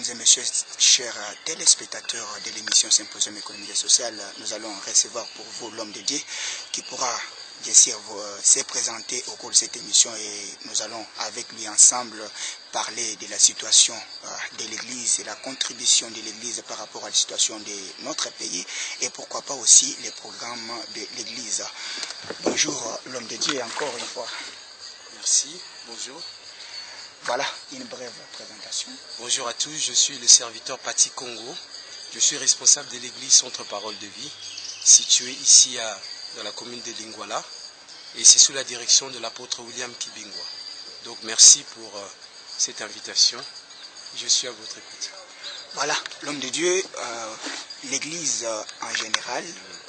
Mesdames et messieurs, chers téléspectateurs de l'émission Symposium économique et social, nous allons recevoir pour vous l'homme de Dieu qui pourra bien sûr se présenter au cours de cette émission et nous allons avec lui ensemble parler de la situation de l'Église et la contribution de l'Église par rapport à la situation de notre pays et pourquoi pas aussi les programmes de l'Église. Bonjour l'homme de Dieu encore une fois. Merci, bonjour. Voilà une brève présentation. Bonjour à tous, je suis le serviteur Pati Congo. Je suis responsable de l'église Centre Parole de Vie, située ici dans la commune de Lingwala. Et c'est sous la direction de l'apôtre William Kibingwa. Donc merci pour cette invitation. Je suis à votre écoute. Voilà, l'homme de Dieu, l'église en général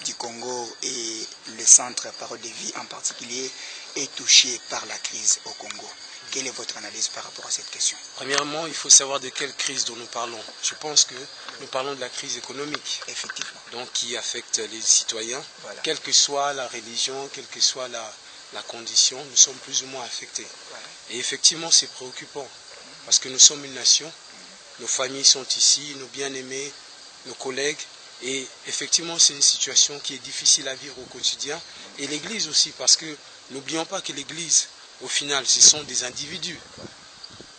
du Congo et le Centre Parole de Vie en particulier est touché par la crise au Congo. Quelle est votre analyse par rapport à cette question? Premièrement, il faut savoir de quelle crise dont nous parlons. Je pense que nous parlons de la crise économique. Effectivement. Donc qui affecte les citoyens. Voilà. Quelle que soit la religion, quelle que soit la condition, nous sommes plus ou moins affectés. Voilà. Et effectivement, c'est préoccupant. Parce que nous sommes une nation. Nos familles sont ici, nos bien-aimés, nos collègues. Et effectivement, c'est une situation qui est difficile à vivre au quotidien. Et l'Église aussi, parce que n'oublions pas que l'Église, au final, ce sont des individus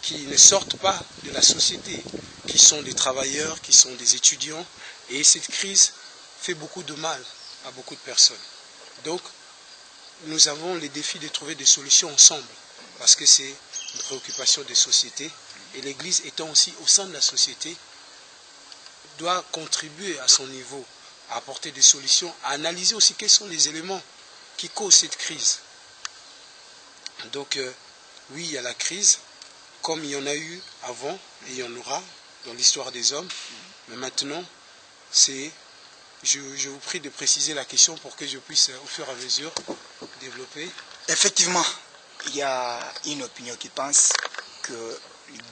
qui ne sortent pas de la société, qui sont des travailleurs, qui sont des étudiants. Et cette crise fait beaucoup de mal à beaucoup de personnes. Donc, nous avons le défi de trouver des solutions ensemble, parce que c'est une préoccupation des sociétés. Et l'Église étant aussi au sein de la société, doit contribuer à son niveau, à apporter des solutions, à analyser aussi quels sont les éléments qui causent cette crise. Donc, oui, il y a la crise, comme il y en a eu avant, et il y en aura dans l'histoire des hommes. Mais maintenant, je vous prie de préciser la question pour que je puisse, au fur et à mesure, développer. Effectivement, il y a une opinion qui pense que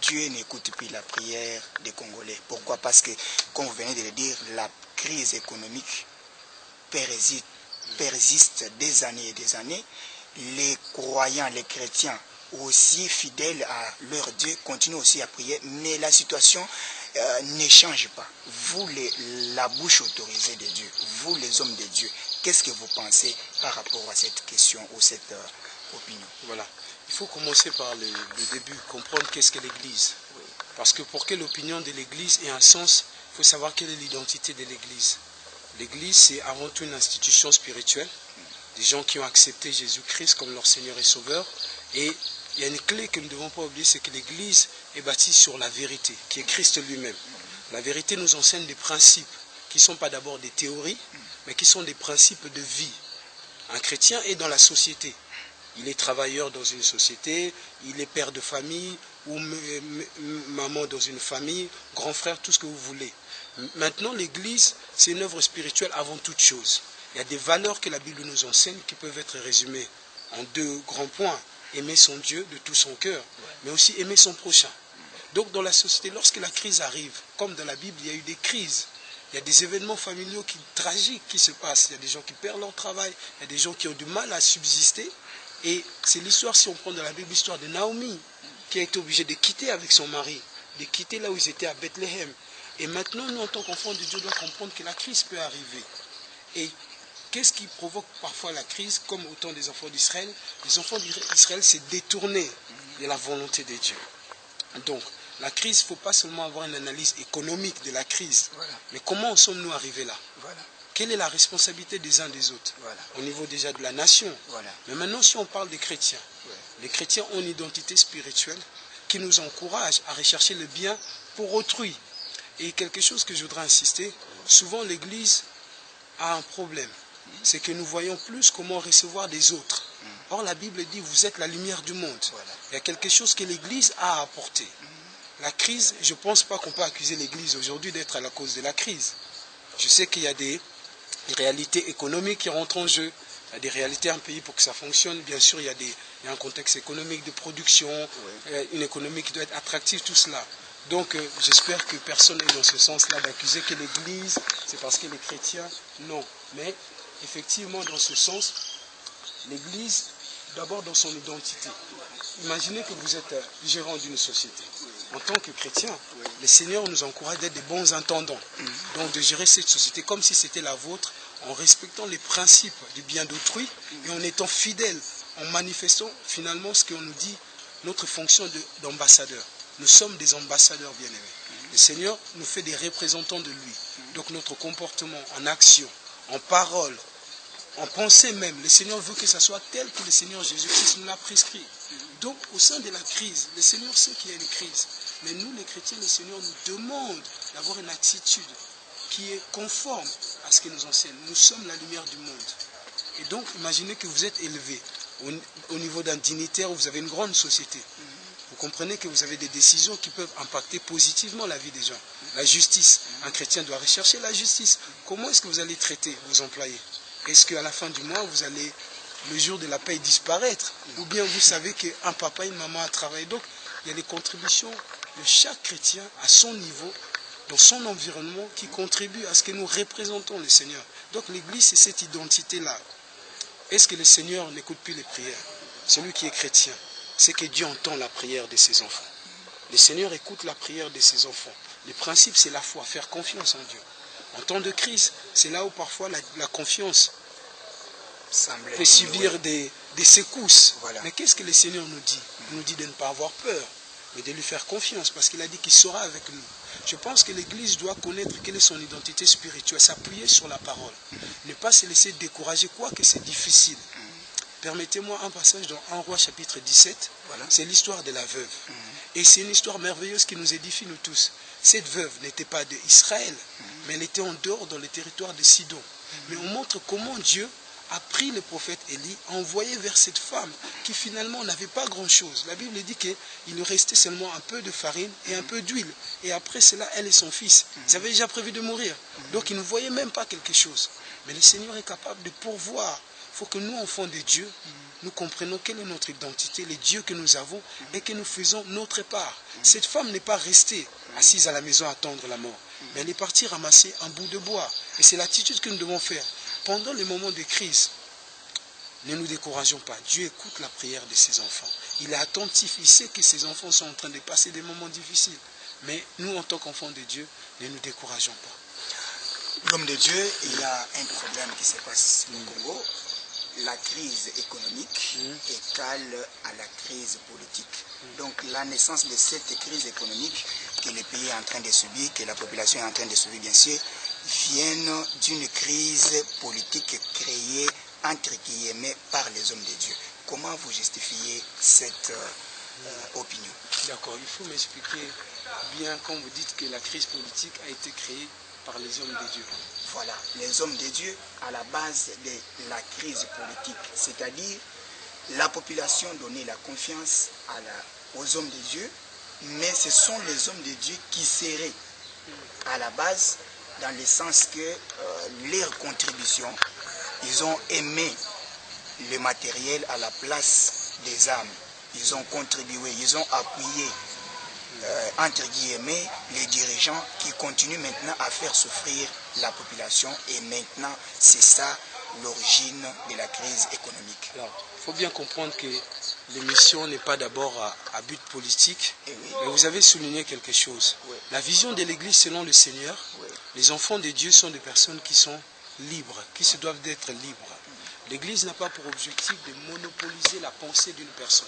Dieu n'écoute plus la prière des Congolais. Pourquoi? Parce que, comme vous venez de le dire, la crise économique persiste des années et des années. Les croyants, les chrétiens, aussi fidèles à leur Dieu, continuent aussi à prier, mais la situation ne change pas. Vous, la bouche autorisée de Dieu, vous les hommes de Dieu, qu'est-ce que vous pensez par rapport à cette question ou cette opinion? Voilà. Il faut commencer par le début, comprendre qu'est-ce que l'Église. Oui. Parce que pour que l'opinion de l'Église ait un sens, il faut savoir quelle est l'identité de l'Église. L'Église, c'est avant tout une institution spirituelle, des gens qui ont accepté Jésus-Christ comme leur Seigneur et Sauveur. Et il y a une clé que nous ne devons pas oublier, c'est que l'Église est bâtie sur la vérité, qui est Christ lui-même. La vérité nous enseigne des principes qui ne sont pas d'abord des théories, mais qui sont des principes de vie. Un chrétien est dans la société. Il est travailleur dans une société, il est père de famille, ou maman dans une famille, grand frère, tout ce que vous voulez. Maintenant, l'Église, c'est une œuvre spirituelle avant toute chose. Il y a des valeurs que la Bible nous enseigne qui peuvent être résumées en deux grands points. Aimer son Dieu de tout son cœur, mais aussi aimer son prochain. Donc dans la société, lorsque la crise arrive, comme dans la Bible, il y a eu des crises. Il y a des événements familiaux tragiques qui se passent. Il y a des gens qui perdent leur travail, il y a des gens qui ont du mal à subsister. Et c'est l'histoire, si on prend dans la Bible, l'histoire de Naomi, qui a été obligée de quitter avec son mari, de quitter là où ils étaient à Bethléem. Et maintenant, nous, en tant qu'enfants de Dieu, doit comprendre que la crise peut arriver. Et qu'est-ce qui provoque parfois la crise, comme au temps des enfants d'Israël? Les enfants d'Israël s'est détournés de la volonté de Dieu. Donc, la crise, il ne faut pas seulement avoir une analyse économique de la crise, Voilà. mais comment en sommes-nous arrivés là? Voilà. Quelle est la responsabilité des uns des autres? Voilà. Au niveau déjà de la nation. Voilà. Mais maintenant, si on parle des chrétiens, Ouais. les chrétiens ont une identité spirituelle qui nous encourage à rechercher le bien pour autrui. Et quelque chose que je voudrais insister, souvent l'Église a un problème. C'est que nous voyons plus comment recevoir des autres. Or, la Bible dit, vous êtes la lumière du monde. Voilà. Il y a quelque chose que l'Église a à apporter. La crise, je ne pense pas qu'on peut accuser l'Église aujourd'hui d'être à la cause de la crise. Je sais qu'il y a des réalités économiques qui rentrent en jeu. Il y a des réalités à un pays pour que ça fonctionne. Bien sûr, il y a un contexte économique de production, une économie qui doit être attractive, tout cela. Donc, j'espère que personne n'est dans ce sens-là d'accuser que l'Église, c'est parce que les chrétiens, non. Mais, effectivement, dans ce sens, l'Église, d'abord dans son identité. Imaginez que vous êtes gérant d'une société. en tant que chrétiens, le Seigneur nous encourage d'être des bons entendants. Donc de gérer cette société comme si c'était la vôtre, en respectant les principes du bien d'autrui et en étant fidèles, en manifestant finalement ce qu'on nous dit, notre fonction d'ambassadeur. Nous sommes des ambassadeurs bien-aimés. Le Seigneur nous fait des représentants de lui. Donc notre comportement, en action, en parole, en pensée même, le Seigneur veut que ça soit tel que le Seigneur Jésus-Christ nous l'a prescrit. Donc au sein de la crise, le Seigneur sait qu'il y a une crise. Mais nous les chrétiens, le Seigneur nous demande d'avoir une attitude qui est conforme à ce qu'il nous enseigne. Nous sommes la lumière du monde. Et donc imaginez que vous êtes élevé au niveau d'un dignitaire où vous avez une grande société. Vous comprenez que vous avez des décisions qui peuvent impacter positivement la vie des gens. La justice, un chrétien doit rechercher la justice. Comment est-ce que vous allez traiter vos employés? Est-ce qu'à la fin du mois, vous allez, le jour de la paye, disparaître? Ou bien vous savez qu'un papa et une maman a travaillé? Donc, il y a des contributions de chaque chrétien à son niveau, dans son environnement, qui contribuent à ce que nous représentons le Seigneur. Donc, l'Église, c'est cette identité-là. Est-ce que le Seigneur n'écoute plus les prières? Celui qui est chrétien, c'est que Dieu entend la prière de ses enfants. Le Seigneur écoute la prière de ses enfants. Le principe, c'est la foi, faire confiance en Dieu. En temps de crise, c'est là où parfois la confiance peut subir des secousses. Voilà. Mais qu'est-ce que le Seigneur nous dit? Il nous dit de ne pas avoir peur, mais de lui faire confiance, parce qu'il a dit qu'il sera avec nous. Je pense que l'Église doit connaître quelle est son identité spirituelle, s'appuyer sur la parole, ne pas se laisser décourager, quoique c'est difficile. Permettez-moi un passage dans 1 Roi chapitre 17, voilà. C'est l'histoire de la veuve. Et c'est une histoire merveilleuse qui nous édifie nous tous. Cette veuve n'était pas d'Israël, mais elle était en dehors dans le territoire de Sidon. Mais on montre comment Dieu a pris le prophète Élie, a envoyé vers cette femme qui finalement n'avait pas grand-chose. La Bible dit qu'il lui restait seulement un peu de farine et un peu d'huile. Et après cela, elle et son fils, ils avaient déjà prévu de mourir. Donc ils ne voyaient même pas quelque chose. Mais le Seigneur est capable de pourvoir. Il faut que nous, enfants de Dieu, nous comprenions quelle est notre identité, les dieux que nous avons et que nous faisons notre part. Cette femme n'est pas restée assise à la maison à attendre la mort, mais elle est partie ramasser un bout de bois. Et c'est l'attitude que nous devons faire. Pendant les moments de crise, ne nous décourageons pas. Dieu écoute la prière de ses enfants. Il est attentif, il sait que ses enfants sont en train de passer des moments difficiles. Mais nous, en tant qu'enfants de Dieu, ne nous décourageons pas. L'homme de Dieu, il y a un problème qui se passe au Congo. La crise économique égale à la crise politique. Donc la naissance de cette crise économique que le pays est en train de subir, que la population est en train de subir bien sûr, viennent d'une crise politique créée entre guillemets par les hommes de Dieu. Comment vous justifiez cette opinion? D'accord, il faut m'expliquer bien quand vous dites que la crise politique a été créée par les hommes de Dieu. Voilà, les hommes de Dieu à la base de la crise politique, c'est-à-dire la population donnait la confiance aux hommes de Dieu, mais ce sont les hommes de Dieu qui seraient à la base dans le sens que leur contribution, ils ont aimé le matériel à la place des âmes. Ils ont contribué, ils ont appuyé entre guillemets, les dirigeants qui continuent maintenant à faire souffrir la population et maintenant, c'est ça l'origine de la crise économique. Alors, il faut bien comprendre que l'émission n'est pas d'abord à but politique, oui. Mais vous avez souligné quelque chose. Oui. La vision de l'Église selon le Seigneur, oui. Les enfants de Dieu sont des personnes qui sont libres, qui se doivent d'être libres. L'Église n'a pas pour objectif de monopoliser la pensée d'une personne.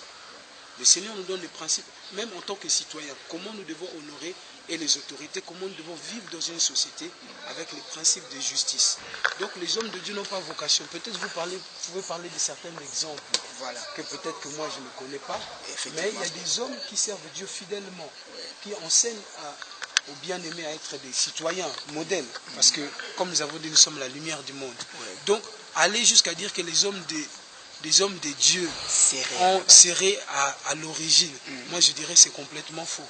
Le Seigneur nous donne les principes, même en tant que citoyens, comment nous devons honorer et les autorités, comment nous devons vivre dans une société avec les principes de justice. Donc les hommes de Dieu n'ont pas vocation. Peut-être vous pouvez parler de certains exemples, voilà, que peut-être que moi je ne connais pas, mais il y a des hommes qui servent Dieu fidèlement, qui enseignent aux bien-aimés à être des citoyens modèles, parce que comme nous avons dit, nous sommes la lumière du monde. Donc aller jusqu'à dire que les hommes de Dieu seraient à l'origine. Moi, je dirais que c'est complètement faux.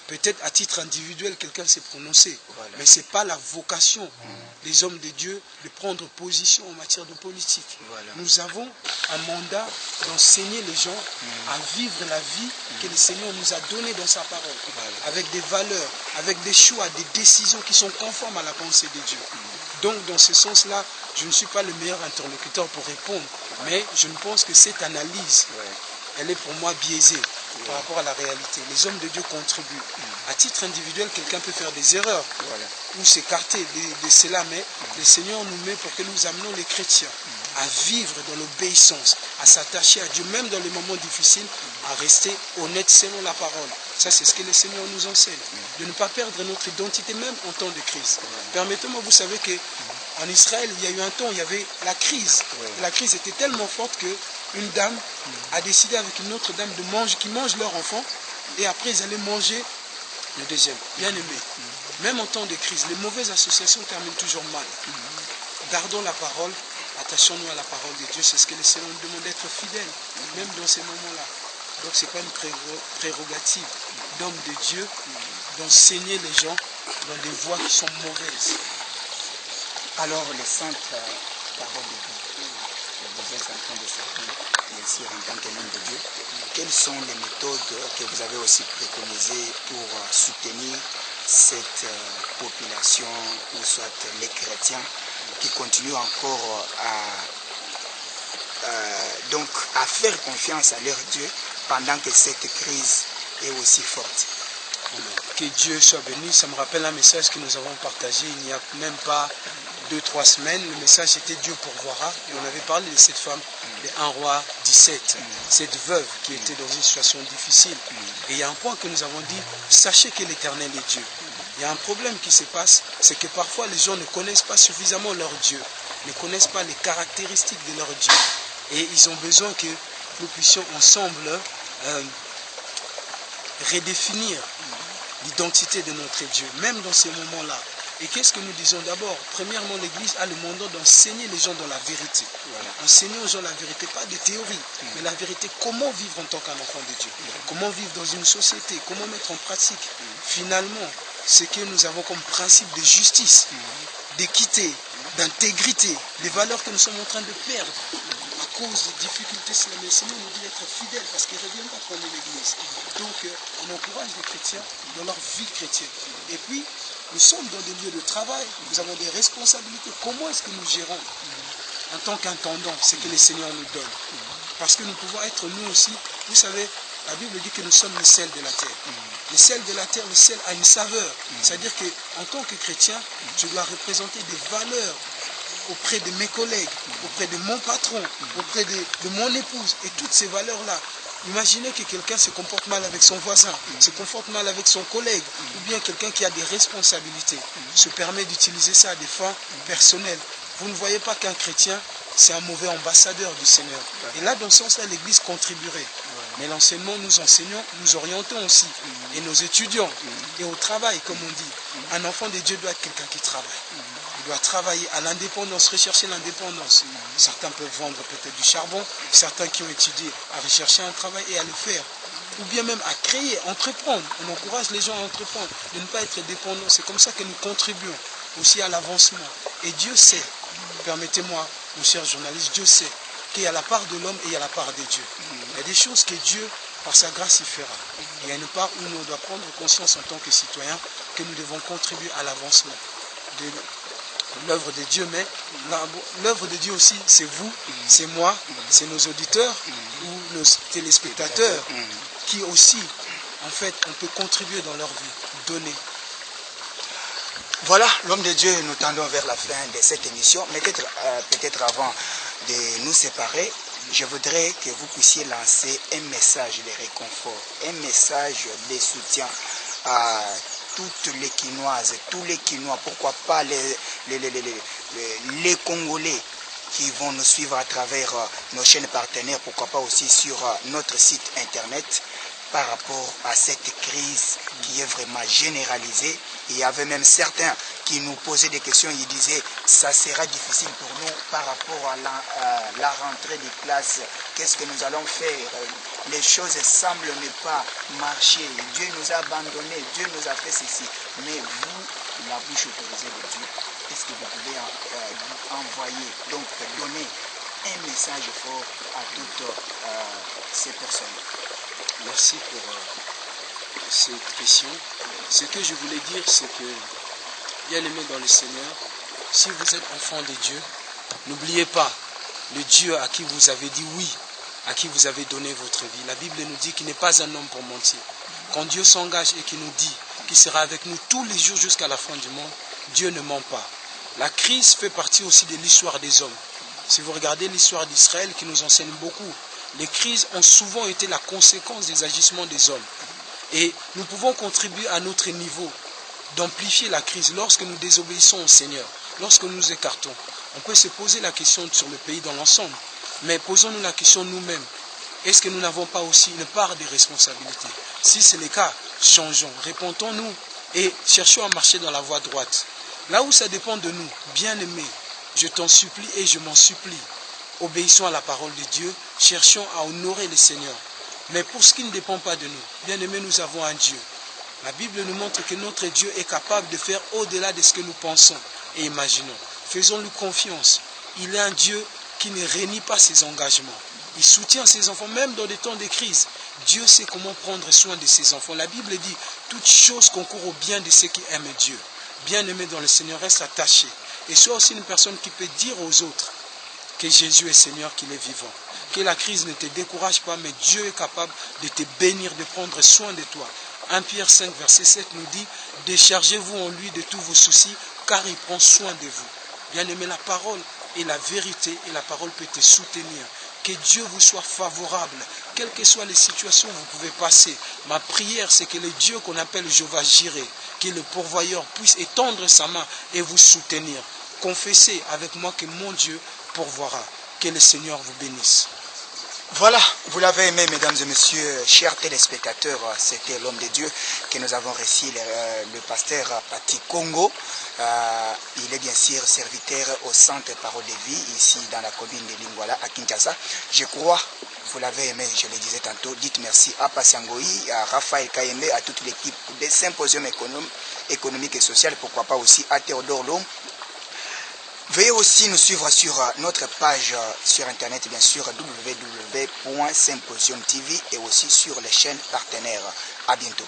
Peut-être à titre individuel, quelqu'un s'est prononcé, mais ce n'est pas la vocation des hommes de Dieu de prendre position en matière de politique. Nous avons un mandat d'enseigner les gens à vivre la vie que le Seigneur nous a donnée dans sa parole, avec des valeurs, avec des choix, des décisions qui sont conformes à la pensée de Dieu. Donc, dans ce sens-là, je ne suis pas le meilleur interlocuteur pour répondre, mais je ne pense que cette analyse, elle est pour moi biaisée. par rapport à la réalité. Les hommes de Dieu contribuent. À titre individuel, quelqu'un peut faire des erreurs ou s'écarter de cela, mais le Seigneur nous met pour que nous amenons les chrétiens à vivre dans l'obéissance, à s'attacher à Dieu, même dans les moments difficiles, à rester honnête selon la parole. Ça, c'est ce que le Seigneur nous enseigne. De ne pas perdre notre identité, même en temps de crise. Permettez-moi, vous savez qu'en Israël, il y a eu un temps, il y avait la crise. Et la crise était tellement forte qu'une dame a décidé avec une autre dame qui mange leur enfant, et après ils allaient manger le deuxième. Bien aimé, même en temps de crise, les mauvaises associations terminent toujours mal. Gardons la parole, attachons-nous à la parole de Dieu. C'est ce que le Seigneur nous demande, d'être fidèles, même dans ces moments-là. Donc ce n'est pas une prérogative d'homme de Dieu d'enseigner les gens dans des voies qui sont mauvaises. Alors les saintes paroles de Dieu, vous êtes en train de sortir ici en tant qu'homme de Dieu, quelles sont les méthodes que vous avez aussi préconisées pour soutenir cette population, ou soit les chrétiens qui continuent encore à faire confiance à leur Dieu pendant que cette crise est aussi forte? Que Dieu soit béni. Ça me rappelle un message que nous avons partagé il n'y a même pas 2-3 semaines. Le message était Dieu pourvoira. Et on avait parlé de cette femme de 1 Roi 17, cette veuve qui était dans une situation difficile. Et il y a un point que nous avons dit, sachez que l'Éternel est Dieu. Il y a un problème qui se passe, c'est que parfois les gens ne connaissent pas suffisamment leur Dieu, ne connaissent pas les caractéristiques de leur Dieu. Et ils ont besoin que nous puissions ensemble redéfinir l'identité de notre Dieu, même dans ces moments-là. Et qu'est-ce que nous disons d'abord? Premièrement, l'Église a le mandat d'enseigner les gens dans la vérité. Enseigner aux gens la vérité, pas des théories, mais la vérité, comment vivre en tant qu'un enfant de Dieu, comment vivre dans une société, comment mettre en pratique finalement ce que nous avons comme principe de justice, d'équité, d'intégrité, les valeurs que nous sommes en train de perdre à cause des difficultés. Le Seigneur nous dit d'être fidèles parce qu'ils ne reviennent pas prendre l'Église. Donc on encourage les chrétiens dans leur vie chrétienne. Et puis, nous sommes dans des lieux de travail, nous avons des responsabilités. Comment est-ce que nous gérons en tant qu'intendant ce que le Seigneur nous donne? Parce que nous pouvons être nous aussi, vous savez, la Bible dit que nous sommes le sel de la terre. Le sel de la terre, le sel a une saveur. C'est-à-dire qu'en tant que chrétien, je dois représenter des valeurs auprès de mes collègues, auprès de mon patron, auprès de mon épouse. Et toutes ces valeurs-là, imaginez que quelqu'un se comporte mal avec son voisin, se comporte mal avec son collègue, ou bien quelqu'un qui a des responsabilités, se permet d'utiliser ça à des fins personnelles. Vous ne voyez pas qu'un chrétien, c'est un mauvais ambassadeur du Seigneur. Et là, dans ce sens-là, l'Église contribuerait. Mais l'enseignement, nous enseignons, nous orientons aussi, et nos étudiants, et au travail, comme on dit. Un enfant de Dieu doit être quelqu'un qui travaille. Il doit travailler à l'indépendance, rechercher l'indépendance. Certains peuvent vendre peut-être du charbon, certains qui ont étudié à rechercher un travail et à le faire. Ou bien même à créer, entreprendre. On encourage les gens à entreprendre, de ne pas être dépendants. C'est comme ça que nous contribuons aussi à l'avancement. Et Dieu sait, permettez-moi, mon cher journaliste, Dieu sait qu'il y a la part de l'homme et il y a la part de Dieu. Il y a des choses que Dieu, par sa grâce, il fera. Il y a une part où nous devons prendre conscience en tant que citoyens que nous devons contribuer à l'avancement de l'œuvre de Dieu. Mais l'œuvre de Dieu aussi, c'est vous, c'est moi, c'est nos auditeurs ou nos téléspectateurs qui aussi, en fait, on peut contribuer dans leur vie, donner. Voilà, l'homme de Dieu, nous tendons vers la fin de cette émission. Mais peut-être avant de nous séparer, je voudrais que vous puissiez lancer un message de réconfort, un message de soutien à toutes les Quinoises, tous les Quinois, pourquoi pas les Congolais qui vont nous suivre à travers nos chaînes partenaires, pourquoi pas aussi sur notre site internet, par rapport à cette crise qui est vraiment généralisée. Il y avait même certains qui nous posaient des questions, ils disaient ça sera difficile pour nous par rapport à la rentrée des classes, qu'est-ce que nous allons faire? Les choses semblent ne pas marcher, Dieu nous a abandonnés, Dieu nous a fait ceci. Mais vous, la bouche autorisée de Dieu, qu'est-ce que vous pouvez envoyer, donc donner un message fort à toutes ces personnes? Merci pour cette question. Ce que je voulais dire, c'est que, bien aimé dans le Seigneur, si vous êtes enfant de Dieu, n'oubliez pas le Dieu à qui vous avez dit oui à qui vous avez donné votre vie. La Bible nous dit qu'il n'est pas un homme pour mentir. Quand Dieu s'engage et qu'il nous dit qu'il sera avec nous tous les jours jusqu'à la fin du monde, Dieu ne ment pas. La crise fait partie aussi de l'histoire des hommes. Si vous regardez l'histoire d'Israël qui nous enseigne beaucoup, les crises ont souvent été la conséquence des agissements des hommes. Et nous pouvons contribuer à notre niveau d'amplifier la crise lorsque nous désobéissons au Seigneur, lorsque nous nous écartons. On peut se poser la question sur le pays dans l'ensemble, mais posons-nous la question nous-mêmes. Est-ce que nous n'avons pas aussi une part de responsabilité? Si c'est le cas, changeons, répondons-nous et cherchons à marcher dans la voie droite. Là où ça dépend de nous, bien-aimés, je t'en supplie et je m'en supplie. Obéissons à la parole de Dieu, cherchons à honorer le Seigneur. Mais pour ce qui ne dépend pas de nous, bien-aimés, nous avons un Dieu. La Bible nous montre que notre Dieu est capable de faire au-delà de ce que nous pensons et imaginons. Faisons-lui confiance. Il est un Dieu qui ne renie pas ses engagements. Il soutient ses enfants, même dans des temps de crise. Dieu sait comment prendre soin de ses enfants. La Bible dit, toute chose concourt au bien de ceux qui aiment Dieu. Bien-aimé dans le Seigneur, reste attaché. Et sois aussi une personne qui peut dire aux autres que Jésus est Seigneur, qu'il est vivant. Que la crise ne te décourage pas, mais Dieu est capable de te bénir, de prendre soin de toi. 1 Pierre 5, verset 7 nous dit, déchargez-vous en lui de tous vos soucis, car il prend soin de vous. Bien-aimé, la parole est la vérité et la parole peut te soutenir. Que Dieu vous soit favorable, quelles que soient les situations que vous pouvez passer. Ma prière, c'est que le Dieu qu'on appelle Jéhovah Jireh, qui est le pourvoyeur, puisse étendre sa main et vous soutenir. Confessez avec moi que mon Dieu pourvoira. Que le Seigneur vous bénisse. Voilà, vous l'avez aimé, mesdames et messieurs, chers téléspectateurs, c'était l'homme de Dieu que nous avons reçu, le pasteur Patrick Congo. Il est bien sûr serviteur au Centre Parole de Vie, ici dans la commune de Lingwala, à Kinshasa. Je crois, vous l'avez aimé, je le disais tantôt, dites merci à Pasiangoï, à Raphaël Kayembe, à toute l'équipe des symposiums économiques et sociaux, pourquoi pas aussi à Théodore Lom. Veuillez aussi nous suivre sur notre page sur internet, bien sûr, www.symposium.tv et aussi sur les chaînes partenaires. À bientôt.